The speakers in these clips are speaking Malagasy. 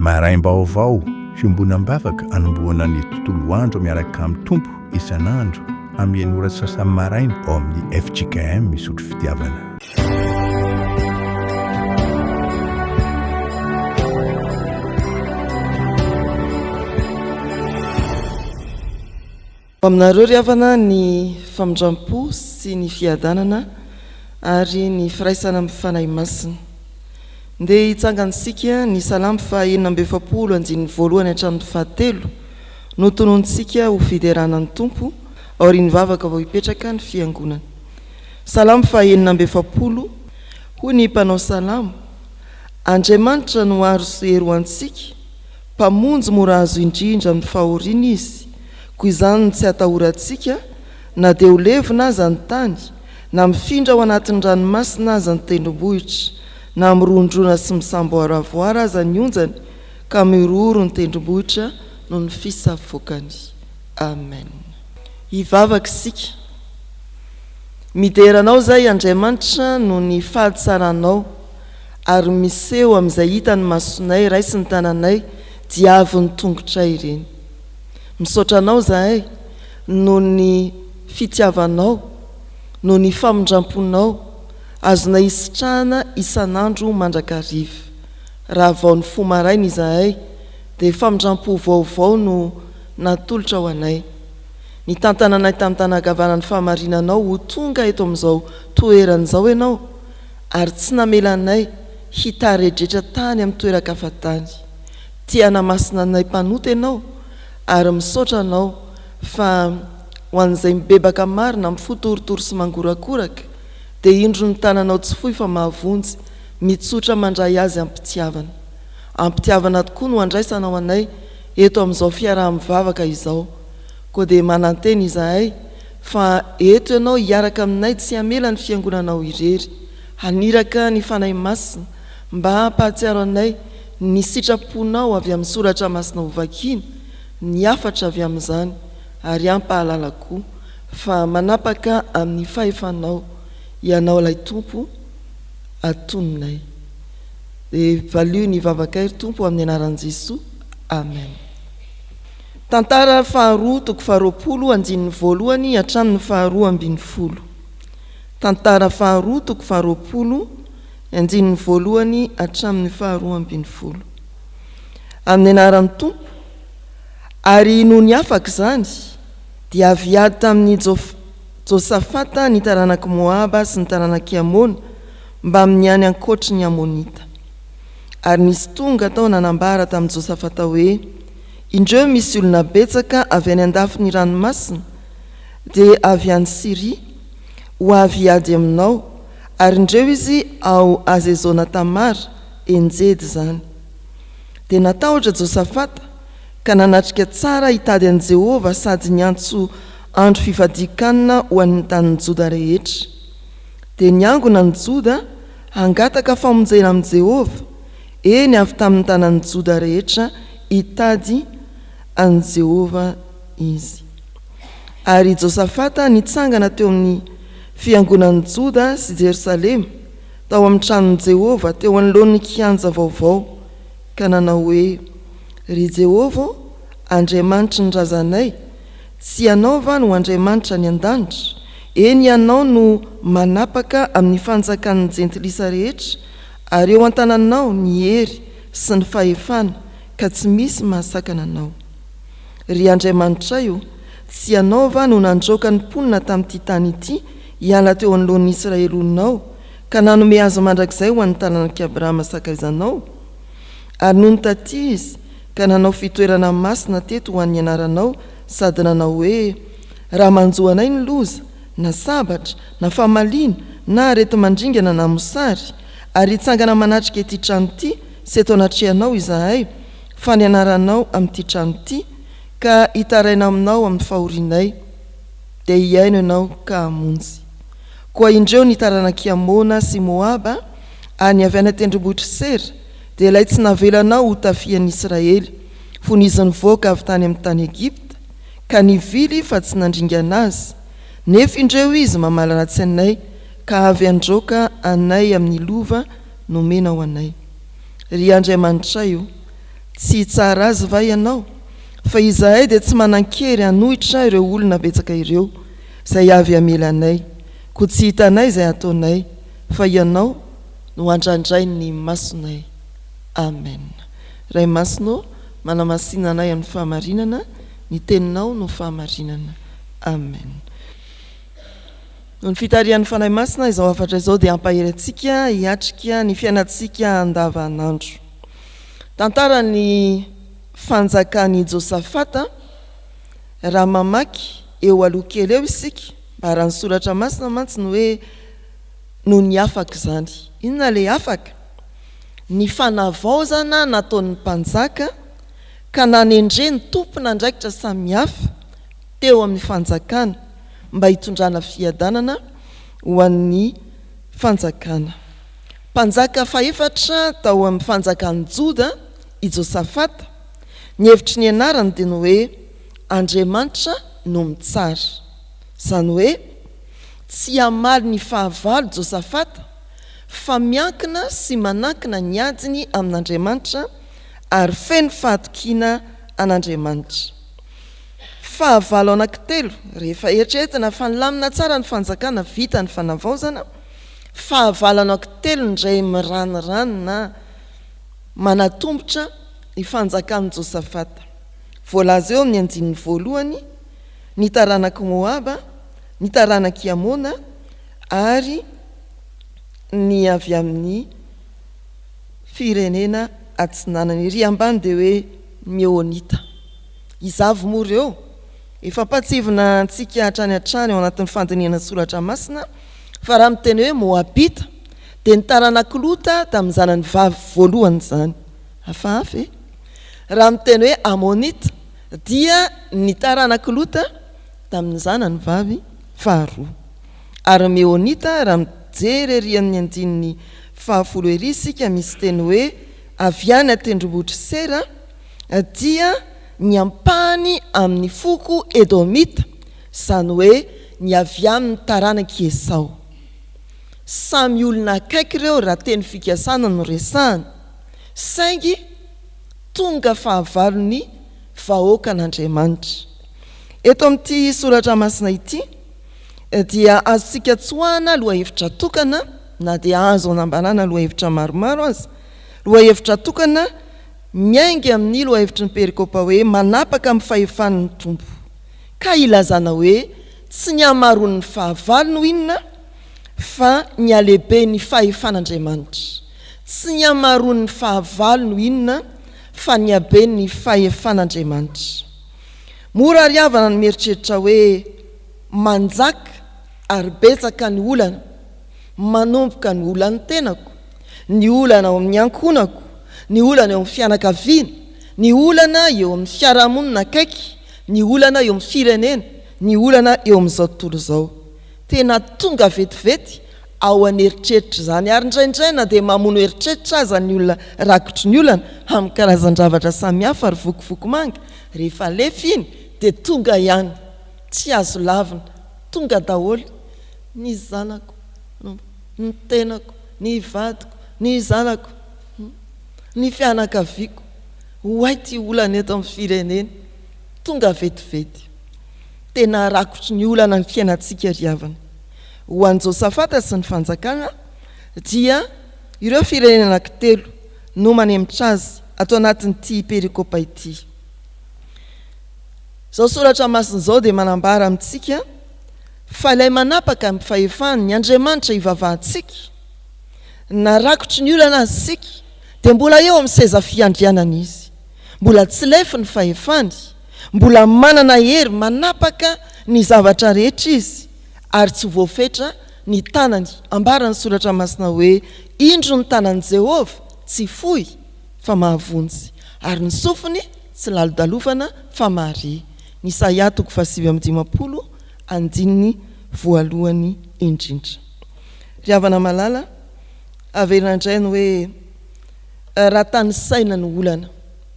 maraim-baovao fiombonam-bavaka anomboana ny tontolo andro miaraka amin'ny tompo isan'andro amin'ny ora sasany maraina ao amin'ny FJKM misotro fitiavana. Aminareo ry havana ny famindrampo sy ny fiadanana ary ny firaisana amin'ny fanahy masina. Ndeha hitsangantsika ny salamy fahaenina amby efapolo andininy voalohany hatramin'ny fahatelo no tonontsika ho fideranan'ny tompo aorian'ny vavaka vao hipetraka ny fiangonana. Salamy fahaenina amby efapolo hoy ny mpanao salamo: Andriamanitra no aro sy hery ho antsika, mpamonjy mora azo indrindra amin'ny fahoriana izy, koa izany tsy atahorantsika na dia ho levona aza ny tany, na mifindra ao anatin'ny ranomasina aza ny tendrombohitra, na mirondrona sy misamboaravoara aza ny onjany, ka miroro ny tendrombohitra no ny fisavokany. Amen. Hivavaka isika. Mideranao zay Andriamanitra no ny fahatsaranao, ary miseho amin'izay hitany masonay raisy ny tananay dia avy ny tongotray ireny. Misaotranao zahay no ny fitiavanao, no ny famindramponao, azonay isitrahana isan'andro mandrakariva. Raha vao ny fomaraina izahay dia famindrampo vaovao no natolotra ho anay. Ny tantananay tamin'ny tanagavanan'ny fahamarinanao ho tonga eto amin'izao toeran'izao ianao, ary tsy namelanay hitaredretra tany amin'ny toeran-kafatany. Tiana masina anay mpanota ianao, ary misaotra anao fa ho an'izay mibebaka marina amin'ny fotorotoro sy mangorakoraka dia indro ny tananao tsy fohy fa mahavonjy, mitsotra mandray azy ampitiavana. Ampitiavana tokoa no andraisanao anay eto amin'izao fiaraha-mivavaka izao. Koa dia mananteny izahay fa eto ianao hiaraka aminay tsy hamela ny fiangonanao irery, haniraka ny fanahy masina mba hampahatsiaro anay ny sitraponao avy amin'ny soratra masina hovakiana, ny afatra avy amin'izany, ary hampahalala koa fa manapaka amin'ny fahefanao ianao ilay tompo atononay. Dia valio ny vavakay tompo amin'ny anaran'i Jesoa. Amen. Tantara faharoa toko faharoapolo andininy voalohany hatramin'ny faharoa ambin'ny folo. Tantara faharoa toko faharoapolo andininy voalohany hatramin'ny faharoa ambin'ny folo. Amin'ny anaran'ny tompo, ary noho ny afaka izany dia aviady tamin'ny Josafata ny taranaka Moaba sy ny taranaka Amona mba amin'ny any ankoatry ny Amonita. Ary nisy tonga tao nanambara tamin'i Josafata hoe: indreo misy olona betsaka avy any andafin'ny ranomasina dia avy any Siria ho aviady aminao, ary indreo izy ao Azezona Tamara enjedy zany. Dia natahotra Josafata ka nanatrika tsara hitady an'i Jehova sady niantso andro fivadikanina ho an'ny tanin'ny Joda rehetra. Dia niangona ny Joda hangataka famonjena amin'i Jehova, eny avy tamin'ny tanan'ny Joda rehetra hitady an'i Jehova izy. Ary Josafata nitsangana teo amin'ny fiangonan'i Joda sy Jerusalema, tao amin'ny tranon'i Jehova teo anoloan'ny kianja vaovao, ka nanao hoe: ry Jehova, Andriamanitra ny razanay, tsy ianao va no Andriamanitra ny an-danitra? Eny ianao no manapaka amin'ny fanjakan'ny jentilisa rehetra, ary eo an-tananao ny hery sy ny fahefana, ka tsy misy mahasakana anao. Ry Andriamanitra io, tsy ianao va no nandroaka ny mponina tamin'ity tany ity hiala teo anoloan'ny Israely olonao, ka nanome azo mandrakizay ho an'ny taranaka Abrahama sakaizanao? Ary noho ny taty izy ka nanao fitoerana masina teto ho an'ny anaranao, sady nanao hoe: raha manjoanay ny loza na sabatra na famalina na arety mandringana na mosary, ary hitsangana manatrika ity trano ity sy eto anatrehanao izahay, fa ny anaranao amin'ity trano ity, ka hitaraina aminao amin'ny fahorinay, dia hiaino ianao ka hamonjy. Koa indreo ny taranaka Amona sy Moaba any avy any tendrombohitra Sera, dia ilay tsy navelanao ho tafian'ny Israely, fony izy nivoaka avy tany amin'ny tany Egipta, ka nivily fa tsy nandringana azy. Nefa indreo izy mamala ratsy anay, ka avy androka anay amin'ny lova nomena ho anay. Ry Andriamanitra io, tsy tsara azy va ianao fa izahay dia tsy manan-kery hanohitra ireo olona betsaka ireo izay avy amelanay ko tsy hitanay izay ataonay fa ianao no andrandray ny masonay. Amen. Ray masonao manamasinanay amin'ny fahamarinana, ny teninao no fahamarinana. Amen. No ny fitarian'ny fanahy masina izao afatra izao dia ampahery antsika hiatrika ny fiainantsika andavanandro. Tantara ny fanjakan'i Josafata raha mamaky eo aloha kely eo isika mba raha ny soratra masina mantsy no hoe no ny afaka izany. Inona le afaka? Ny fanavaozana nataon'ny mpanjaka ka nanendre ny tompona andraikitra samihafa teo amin'ny fanjakana mba hitondrana fiadanana ho an'ny fanjakana. Mpanjaka faefatra tao amin'ny fanjakan'ny Joda i Josafata, ny hevitry ny anarany dia ny hoe Andriamanitra no mitsara. Izany hoe tsy hamaly ny fahavalo Josafata fa miankina sy manankina ny adiny amin'Andriamanitra ary feno fahatokiana an'Andriamanitra. Fahavalo anankitelo rehefa eritreretina fa nilamina tsara ny fanjakana vita ny fanavaozana, fahavalo anankitelo indray miranoranona manatombotra ny fanjakan'i Josafata. Voalaza eo amin'ny andininy voalohany ny taranaka Moaba, ny taranaka Amona ary ny avy amin'ny firenena atsinanany. Ry ambany dia hoe Meonita. Izavy mora eo efa mpatsivona antsika hatrany hatrany ao anatin'ny fandiniana soratra masina fa raha miteny hoe Moabita dia ny taranaka Lota tamin'ny zanany vavy voalohany izany. Hafahafa e? Raha miteny hoe Amonita dia ny taranaka Lota tamin'ny zanany vavy faharoa. Ary Meonita raha mijery ery amin'ny andininy fahafolo ery isika misy teny hoe avy any atendrombohitra Sera dia ny ampahany amin'ny foko Edomita, izany hoe ny avy amin'ny taranaki Esau. Samy olona akaiky ireo raha teny fikasana no resahany, saingy tonga fahavalony vahoaka an'Andriamanitra. Eto amin'ity soratra masina ity dia azontsika tsoahana lohahevitra tokana, na dia azo anambanana lohahevitra maromaro azy. Lohahevitra tokana miaingy amin'ny lohahevitry ny perikopa hoe manapaka amin'ny fahefan'ny tompo, ka ilazana hoe tsy ny hamaroan'ny fahavalo no inona fa ny alehibe ny fahefan'Andriamanitra. Tsy ny hamaroan'ny fahavalo no inona fa ny habe ny fahefan'Andriamanitra. Mora ariavana ny mieritreritra hoe manjaka ary betsaka ny olana, manomboka ny olany tenako, ny olana ao amin'ny ankonako, ny olana eo amin'ny fianakaviana, ny olana eo amin'ny fiarahamonina akaiky, ny olana eo amin'ny firenena, ny olana eo amin'izao tontolo izao. Tena tonga vetivety ao an'eritreritra izany, ary indraindray na dia mamono eritreritra aza ny olona rakotry ny olana amin'ny karazan-javatra samihafa ary vokovoko manga, rehefa lefa iny dia tonga ihany, tsy azo lavina, tonga daholo. Ny zanako, ny tenako, ny vadiko, ny zanako, ny fianakaviako, hoay ty olana eto amin'ny firenena, tonga vetivety. Tena rakotry ny olana ny fiainantsika riavana. Ho an'i Josafata sy ny fanjakana dia ireo firenena anankitelo no manemitra azy atao anatin'ity perikopa ity. Zao soratra masina izao dia manambara amintsika fa ilay manapaka amin'ny fahefany ny Andriamanitra ivavahantsika, na rakotry ny olana azy sika dia mbola eo amin'ny seza fiandrianana izy, mbola tsy lefy ny fahefany, mbola manana hery manapaka ny zavatra rehetra izy, ary tsy voafetra ny tanany. Ambara ny soratra masina hoe indro ny tanan'i Jehovah tsy fohy fa mahavonjy, ary ny sofiny tsy lalodalofana fa mahare. Ny Isaia 7:50 andininy voalohany indrindra. Riavana malala, averina indray ny hoe raha tany saina ny olana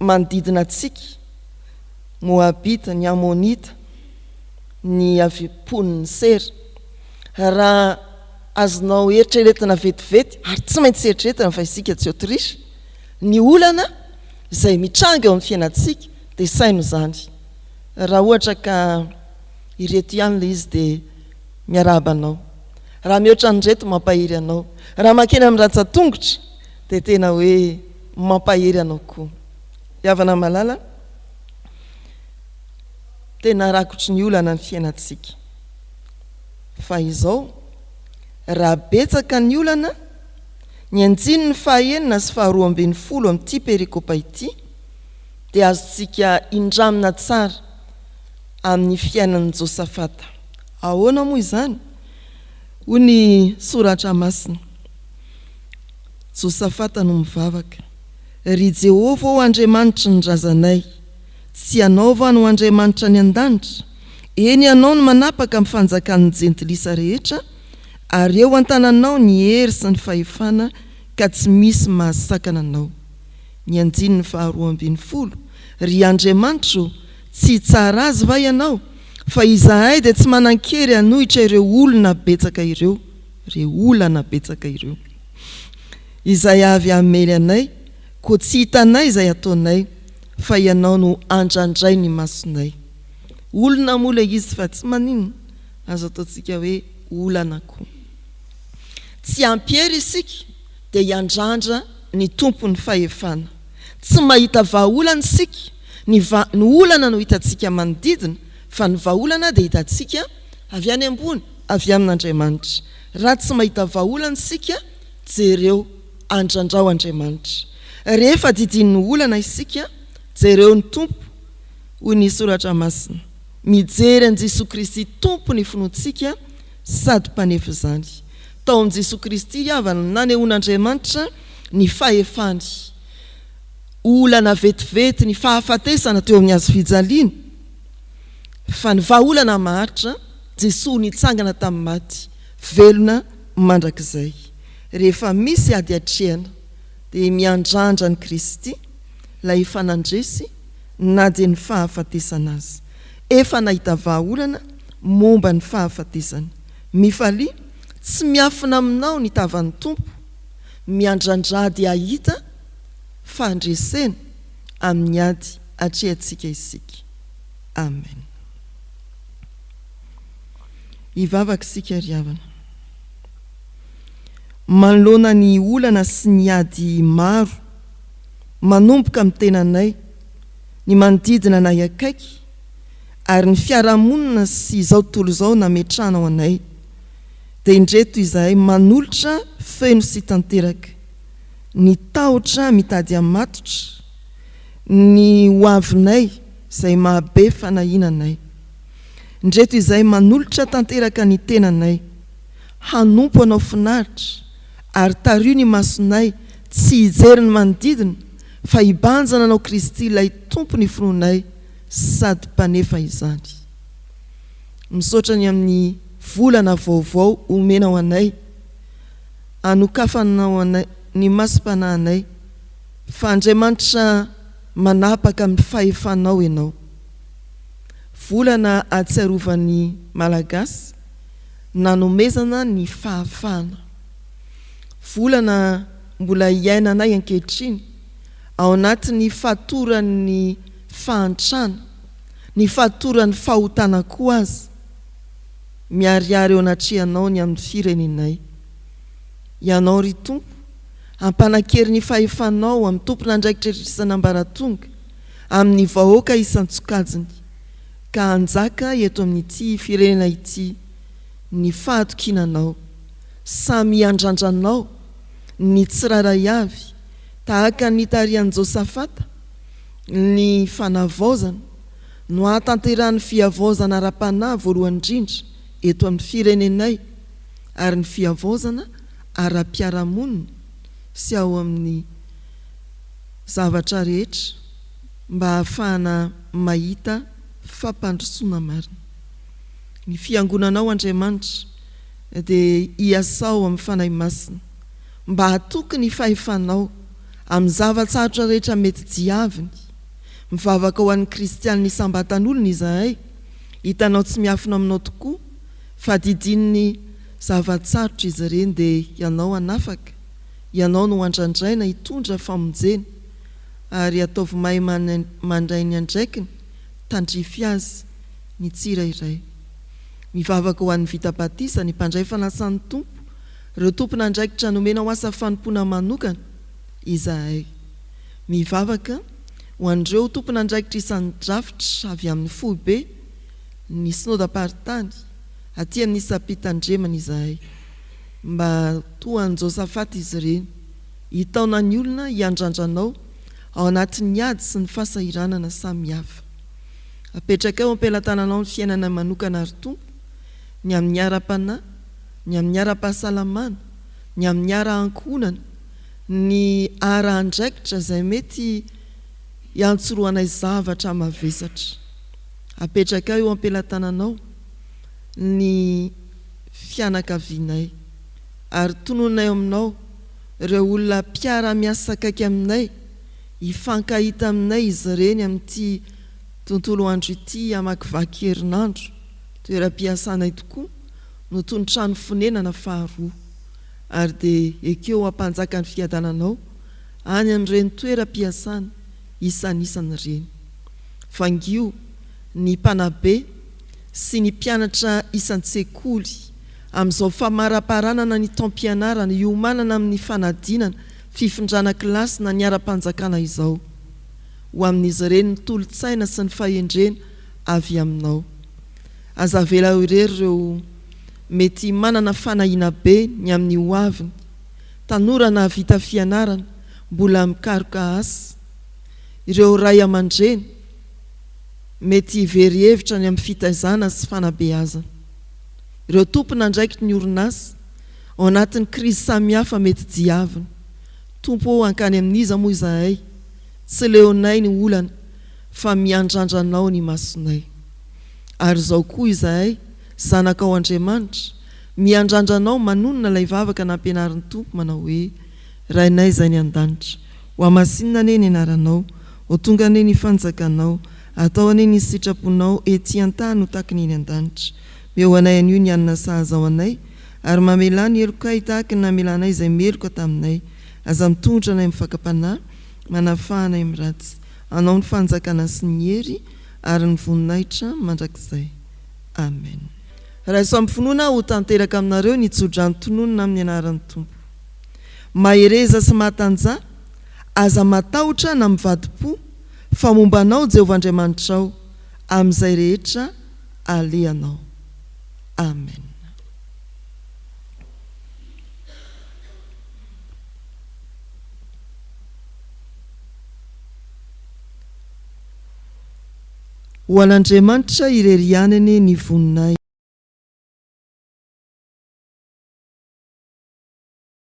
manodidina antsika, Moabita, ny Amonita, ny avy poniny Sera, raha azonao eritreretina vetivety, ary tsy maintsy eritreretina fa isika tsy Aotriche, ny olana izay mitranga eo amin'ny fiainantsika dia saino zany. Raha ohatra ka ireto ihany le izy dia miarabanao, raha mihoatra nyreto mampahery anao, raha makeny amin'ny ratsan-tongotra dia tena hoe mampahery anao koa. Havana malala tena rakotry ny olana ny fiainantsika, fa izao raha betsaka ny olana, ny anjiny ny fahaenina sy 12 amin'ity perikopa ity dia azontsika indramina tsara amin'ny fiainan'ny Josafata. Ahoana moa izany? Hoy ny soratra masina, Josafata no mivavaka: ry Jehovah o Andriamanitra ny razanay, tsy ianao va no Andriamanitra ny an-danitra? Eny ianao no manapaka amin'ny fanjakan'ny jentilisa rehetra, ary eo an-tananao ny hery sy ny fahefana, ka tsy misy mahasakana anao. Ny andiny ny 12, ry Andriamanitra, tsy tsara azy va ianao? Fa izahay dia tsy manan-kery hanohitra ireo olana betsaka ireo, ireo olana betsaka ireo. Izay avy hamely anay, koa tsy hitanay izay ataonay, fa ianao no andrandray ny masonay. Olona moa ilay izy fa tsy maninona, azo ataontsika hoe olana koa. Tsy ampiery isika dia hiandrandra ny tompony fahefana. Tsy mahita vahaolana isika, ny olana no hitantsika manodidina, fa ny vahaolana dia hitantsika avy any ambony, avy amin'Andriamanitra. Raha tsy mahita vahaolana isika, jereo andrandrao Andriamanitra. Rehefa didin'ny olana isika, jereo ny tompo. Hoy ny soratra masina, mijery an' Jesosy Kristy tompo ny finoantsika sady mpanefa izany. Tao amin'i Jesosy Kristy avy nanehoan'Andriamanitra ny fahefany, olana vetivety, ny fahafatesana teo amin'ny hazo fijaliana. Fa ny vahaolana maharitra, Jesosy nitsangana tamin'ny maty, velona mandrakizay. Rehefa misy ady hatrehana dia miandrandra ny Kristy, ilay fanandresy na dia ny fahafatesana azy. Efa nahita vahaolana momba ny fahafatesana. Mifalia, tsy miafina aminao ny tavan'ny tompo, miandrandra dia ahita fandresena amin'ny ady hatrehantsika isika. Amen. Hivavaka isika ry havana. Manoloana ny olana sy ny ady maro manomboka amin'ny tenanay, ny manodidina anay akaiky, ary ny fiarahamonina sy izao tontolo izao nametrana ao anay, dia indreto izahay manolotra feno sy tanteraka, ny tahotra mitady amatotra, ny hoavinay izay mahabe fanahinanay. Indreto izahay manolotra tanteraka ny tenanay, hanompo anao finaritra, ary tario ny masonay, tsy hijery ny manodidina, fa hibanjana anao Kristy ilay tompo ny finoanay sady mpanefa izany. Misaotra ny amin'ny volana vaovao omenao anay, anokafanao anay ny masom-panahinay, fa Andriamanitra manapaka amin'ny fahefanao ianao. Volana atsiarovan'ny Malagasy, nanomezana ny fahafahana. Volana mbola iainanay ankehitriny ao anatin'ny fahatoran'ny fahantrana, ny fahatoran'ny fahotana koa azy, miariary eo anatrehanao ny amin'ny firenenay. Ianao ry tompo, ampanakery ny fahefanao amin'ny tompona andraikitra isan'ambaratonga, amin'ny vahoaka isan-tsokajiny, ka anjaka eto amin'ity firenena ity ny fahatokinanao, samy andrandranao ny tsiraray avy, tahaka ny tarian'i Josafata, ny fanavaozana, no atanterahany fiavaozana ara-panahy voalohany indrindra eto amin'ny firenenay, ary ny fiavaozana ara-piarahamonina sy ao amin'ny zavatra rehetra, mba hahafahana mahita fampandrosoana marina. Ny fiangonanao Andriamanitra dia hiasao amin'ny fanahy masina, mba hatoky ny fahefanao amin'ny zavatsarotra rehetra mety diaviny. Mivavaka ho an'ny kristianina isambatan'olona izahay, hitanao tsy miafina aminao tokoa, fa didin'ny zavatsarotra izy ireny dia ianao hanafaka, ianao no andrandraina hitondra famonjena ary ataovy mahay mandray ny andraikiny tandrify azy ny tsirairay. Mivavaka ho an'ny vita-batisa ny mpandray fanasan'ny tompo, ireo tompona andraikitra nomena ho asa fanompoana manokana izahay. Mivavaka ho an'ireo tompona andraikitra isan'ny drafitra avy amin'ny foibe ny sinôdam-paritany aty amin'ny isam-pitandremana izahay, mba toa ny Josafata izy ireny, hitaona ny olona hiandrandranao ao anatin'ny ady sy ny fahasahiranana samihafa. Apetraka eo ampelantananao ny fiainana manokana ary tompo, ny amin'ny ara-panahy, ny amin'ny ara-pahasalamana, ny amin'ny ara-ankohonana, ny ara-andraikitra izay mety hiantsoroanay zavatra mavesatra. Apetraka eo ampelantananao ny fianakavianay, ary tononay aminao ireo olona mpiara-miasa akaiky aminay, hifankahita aminay izy ireny amin'ity tontolo andro ity amakivaky herinandro. Toeram-piasanay tokoa no toy ny trano fonenana faharoa, ary dia ekeo hampanjaka ny fiadananao any amin'ireny toeram-piasana isan'isany ireny. Fangio ny mpanabe sy ny mpianatra isan-tsekoly amin'izao famaraparanana ny taom-pianarana iomanana amin'ny fanadinana fifindrana kilasy na ny ara-panjakana izao, ho amin'izy ireny ny tolotsaina sy ny fahendrena avy aminao. Azavela irery ireo mety manana fanahiana be ny amin'ny hoaviny, tanora na vita fianarana mbola mikaroka asa, ireo ray aman-dreny mety very hevitra ny amin'ny fitaizana sy fanabeazana, ireo tompona andraikitra ny orinasa ao anatin'ny krizy samihafa mety diavina. Tompo hankany amin'iza moa izahay, tsy leonay ny olana fa miandrandranao ny masonay. Ary izao koa izahay zanakao Andriamanitra, miandrandranao manonona ilay vavaka nampianarin'ny tompo manao hoe: rainay izay ny an-danitra, ho amasinina ane ny anaranao, ho tonga ane ny fanjakanao, atao ane ny sitraponao ety an-tany ho taky ny an-danitra. Meo anay anio ny anina sahaza ao anay, ary mamela ny elokay tahaky ny namelanay izay meloka taminay. Aza mitondra anay mifakapanahy, manafahanay miratsy, anao ny fanjakana sy ny hery ary ny voninahitra mandrakizay. Amen. Raha samby finoana ho tanteraka aminareo ny tsodrany tononona amin'ny anaran'ny tompo. Mahereza sy matanja, aza matahotra na mivadi-po, fa mombanao Jehovah-Andriamanitrao amin'izay rehetra aleanao. Amen. Ho an'Andriamanitra irerianany ny voninay.